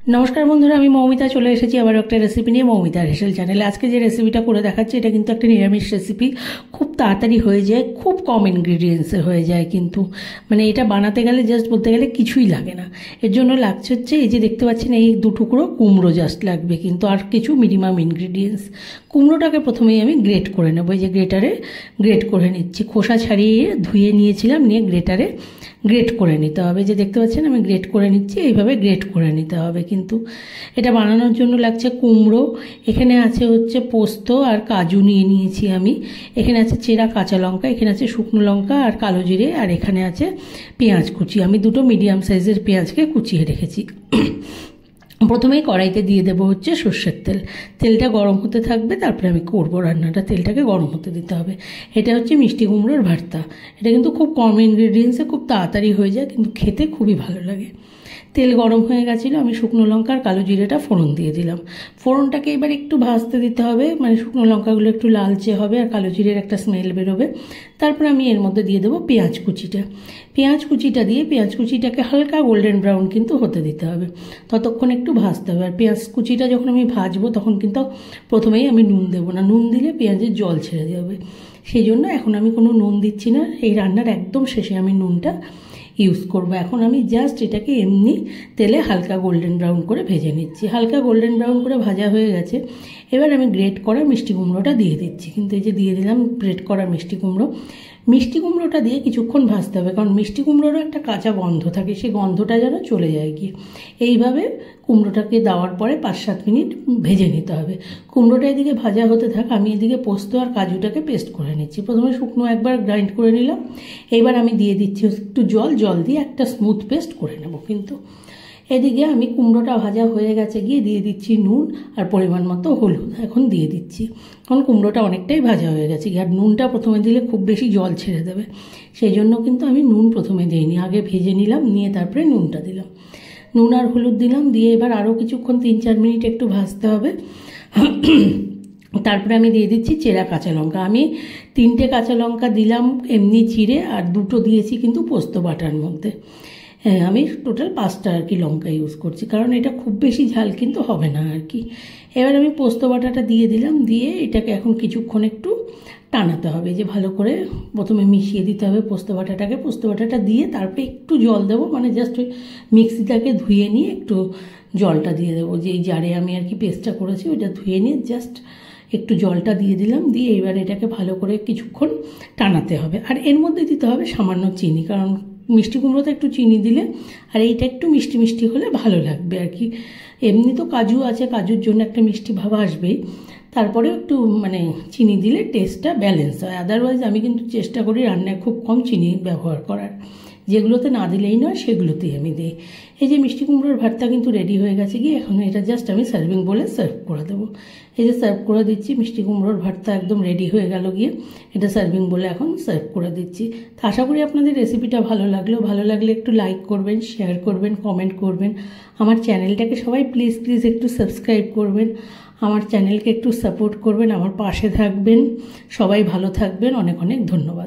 नमस्कार बंधुरा आमी मौमिता चले एसेছি আবার একটা রেসিপি নিয়ে মৌমিতার হেসেল চ্যানেলে। আজকে যে রেসিপিটা করে দেখাচ্ছি এটা কিন্তু একটা নিরামিষ রেসিপি, খুব তাড়াতাড়ি হয়ে যায়, খুব কম ইনগ্রেডিয়েন্টসে হয়ে যায়, কিন্তু মানে এটা বানাতে গেলে জাস্ট বলতে গেলে কিছুই লাগে না। এর জন্য লাগছে হচ্ছে এই যে দেখতে পাচ্ছেন এই দু টুকরো কুমড়ো জাস্ট লাগবে, কিন্তু আর কিছু মিনিমাম ইনগ্রেডিয়েন্টস। কুমড়োটাকে প্রথমেই আমি গ্রেট করে নেব, এই যে গ্রেটারে গ্রেট করে নিচ্ছি, খোসা ছাড়িয়ে ধুয়ে নিয়েছিলাম, নিয়ে গ্রেটারে গ্রেট করে নিতে হবে। যে দেখতে পাচ্ছেন আমি গ্রেট করে নিচ্ছি, এইভাবে গ্রেট করে নিতে হবে। কিন্তু এটা বানানোর জন্য লাগছে কুমড়ো, এখানে আছে হচ্ছে পোস্ত আর কাজু নিয়ে নিয়েছি আমি, এখানে আছে চেরা কাঁচা লঙ্কা, এখানে আছে শুকনো লঙ্কা আর কালো জিরে, আর এখানে আছে পেঁয়াজ কুচি। আমি দুটো মিডিয়াম সাইজের পেঁয়াজকে কুচিয়ে রেখেছি। প্রথমেই কড়াইতে দিয়ে দেবো হচ্ছে সর্ষের তেল, তেলটা গরম হতে থাকবে, তারপরে আমি করবো রান্নাটা। তেলটাকে গরম হতে দিতে হবে। এটা হচ্ছে মিষ্টি কুমড়োর ভর্তা, এটা কিন্তু খুব কম ইনগ্রেডিয়েন্টসে খুব তাড়াতাড়ি হয়ে যায়, কিন্তু খেতে খুবই ভালো লাগে। তেল গরম হয়ে গেছিলো, আমি শুকনো লঙ্কা আর কালো জিরেটা ফোড়ন দিয়ে দিলাম। ফোড়নটাকে এবার একটু ভাজতে দিতে হবে, মানে শুকনো লঙ্কাগুলো একটু লালচে হবে আর কালো জিরের একটা স্মেল বেরোবে। তারপর আমি এর মধ্যে দিয়ে দেবো পেঁয়াজ কুচিটা। পেঁয়াজ কুচিটা দিয়ে পেঁয়াজ কুচিটাকে হালকা গোল্ডেন ব্রাউন কিন্তু হতে দিতে হবে, ততক্ষণ একটু ভাজতে হবে। আর পেঁয়াজ কুচিটা যখন আমি ভাজবো তখন কিন্তু প্রথমেই আমি নুন দেবো না, নুন দিলে পেঁয়াজের জল ছেড়ে যাবে, সেই জন্য এখন আমি কোনো নুন দিচ্ছি না। এই রান্নার একদম শেষে আমি নুনটা ইউজ করব। এখন আমি জাস্ট এটাকে এমনি তেলে হালকা গোল্ডেন ব্রাউন করে ভেজে নিচ্ছি। হালকা গোল্ডেন ব্রাউন করে ভাজা হয়ে গেছে, এবার আমি গ্রেট করা মিষ্টি কুমড়োটা দিয়ে দিচ্ছি। কিন্তু এই যে দিয়ে দিলাম গ্রেট করা মিষ্টি কুমড়ো। মিষ্টি কুমড়োটা দিয়ে কিছুক্ষণ ভাজতে হবে, কারণ মিষ্টি কুমড়োরও একটা কাঁচা গন্ধ থাকে, সেই গন্ধটা যেন চলে যায় গিয়ে। এইভাবে কুমড়োটাকে দেওয়ার পরে 5-7 মিনিট ভেজে নিতে হবে। কুমড়োটা এদিকে ভাজা হতে থাক, আমি এদিকে পোস্ত আর কাজুটাকে পেস্ট করে নিচ্ছি। প্রথমে শুকনো একবার গ্রাইন্ড করে নিলাম, এইবার আমি দিয়ে দিচ্ছি একটু জল দিয়ে একটা স্মুথ পেস্ট করে নেব। কিন্তু এদিকে আমি কুমড়োটা ভাজা হয়ে গেছে গিয়ে দিয়ে দিচ্ছি নুন আর পরিমাণ মতো হলুদ এখন দিয়ে দিচ্ছি, কারণ কুমড়োটা অনেকটাই ভাজা হয়ে গেছে। আর নুনটা প্রথমে দিলে খুব বেশি জল ছেড়ে দেবে, সেই জন্য কিন্তু আমি নুন প্রথমে দিইনি, আগে ভেজে নিলাম, নিয়ে তারপরে নুনটা দিলাম। নুন আর হলুদ দিলাম, দিয়ে এবার আরও কিছুক্ষণ 3-4 মিনিট একটু ভাজতে হবে। তারপরে আমি দিয়ে দিচ্ছি চেরা কাঁচা লঙ্কা। আমি 3টে কাঁচা লঙ্কা দিলাম এমনি চিড়ে, আর 2টো দিয়েছি কিন্তু পোস্ত বাটার মধ্যে। হ্যাঁ, আমি টোটাল 5টা আর কি লঙ্কা ইউজ করছি, কারণ এটা খুব বেশি ঝাল কিন্তু হবে না আর কি। এবার আমি পোস্ত বাটাটা দিয়ে দিলাম, দিয়ে এটাকে এখন কিছুক্ষণ একটু টানাতে হবে, যে ভালো করে প্রথমে মিশিয়ে দিতে হবে পোস্ত বাটাটাকে। পোস্ত বাটাটা দিয়ে তারপরে একটু জল দেবো, মানে জাস্ট ওই মিক্সিটাকে ধুয়ে নিয়ে একটু জলটা দিয়ে দেবো, যে এই জারে আমি আর কি পেস্টটা করেছি ওইটা ধুয়ে নিয়ে জাস্ট একটু জলটা দিয়ে দিলাম। দিয়ে এবার এটাকে ভালো করে কিছুক্ষণ টানাতে হবে। আর এর মধ্যে দিতে হবে সামান্য চিনি, কারণ মিষ্টি কুমড়োতে একটু চিনি দিলে আর এইটা একটু মিষ্টি মিষ্টি হলে ভালো লাগবে আর কি। এমনি তো কাজু আছে, কাজুর জন্য একটা মিষ্টি ভাব আসবেই, তারপরেও একটু মানে চিনি দিলে টেস্টটা ব্যালেন্স হয়। আদারওয়াইজ আমি কিন্তু চেষ্টা করি রান্নায় খুব কম চিনি ব্যবহার করার, যেগুলোতে না দিলেই নয় সেগুলোতেই আমি দিই। এই যে মিষ্টি কুমড়োর ভর্তা কিন্তু রেডি হয়ে গেছে গিয়ে, এখন এটা জাস্ট আমি সার্ভিং বলে সার্ভ করে দেবো। এই যে সার্ভ করে দিচ্ছি, মিষ্টি কুমড়োর ভর্তা একদম রেডি হয়ে গেল গিয়ে, এটা সার্ভিং বলে এখন সার্ভ করে দিচ্ছি। তো আশা করি আপনাদের রেসিপিটা ভালো লাগলে একটু লাইক করবেন, শেয়ার করবেন, কমেন্ট করবেন। আমার চ্যানেলটাকে সবাই প্লিজ একটু সাবস্ক্রাইব করবেন, আমার চ্যানেলকে একটু সাপোর্ট করবেন, আমার পাশে থাকবেন। সবাই ভালো থাকবেন, অনেক ধন্যবাদ।